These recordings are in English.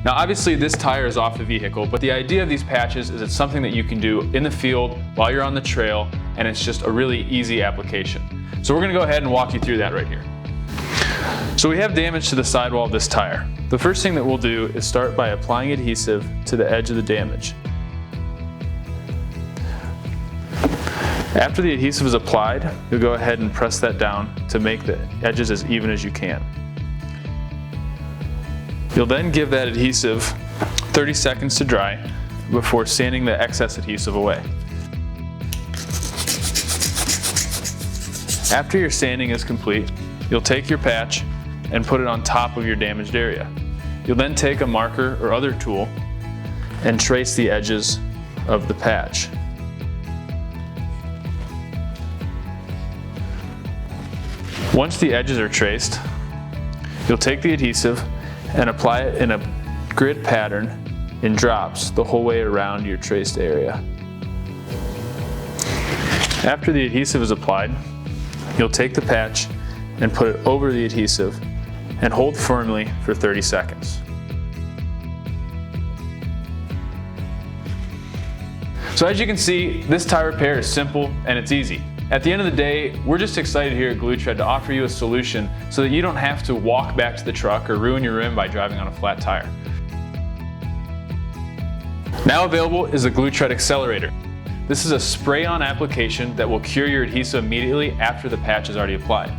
Now obviously this tire is off the vehicle, but the idea of these patches is it's something that you can do in the field while you're on the trail, and it's just a really easy application. So we're going to go ahead and walk you through that right here. So we have damage to the sidewall of this tire. The first thing that we'll do is start by applying adhesive to the edge of the damage. After the adhesive is applied, you'll go ahead and press that down to make the edges as even as you can. You'll then give that adhesive 30 seconds to dry before sanding the excess adhesive away. After your sanding is complete, you'll take your patch and put it on top of your damaged area. You'll then take a marker or other tool and trace the edges of the patch. Once the edges are traced, you'll take the adhesive and apply it in a grid pattern in drops the whole way around your traced area. After the adhesive is applied, you'll take the patch and put it over the adhesive and hold firmly for 30 seconds. So as you can see, this tire repair is simple and it's easy. At the end of the day, we're just excited here at GlueTread to offer you a solution so that you don't have to walk back to the truck or ruin your rim by driving on a flat tire. Now available is the GlueTread Accelerator. This is a spray-on application that will cure your adhesive immediately after the patch is already applied.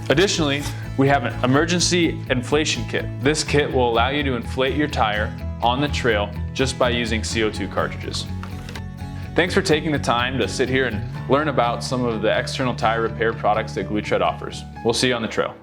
Additionally, we have an emergency inflation kit. This kit will allow you to inflate your tire on the trail just by using CO2 cartridges. Thanks for taking the time to sit here and learn about some of the external tire repair products that GlueTread offers. We'll see you on the trail.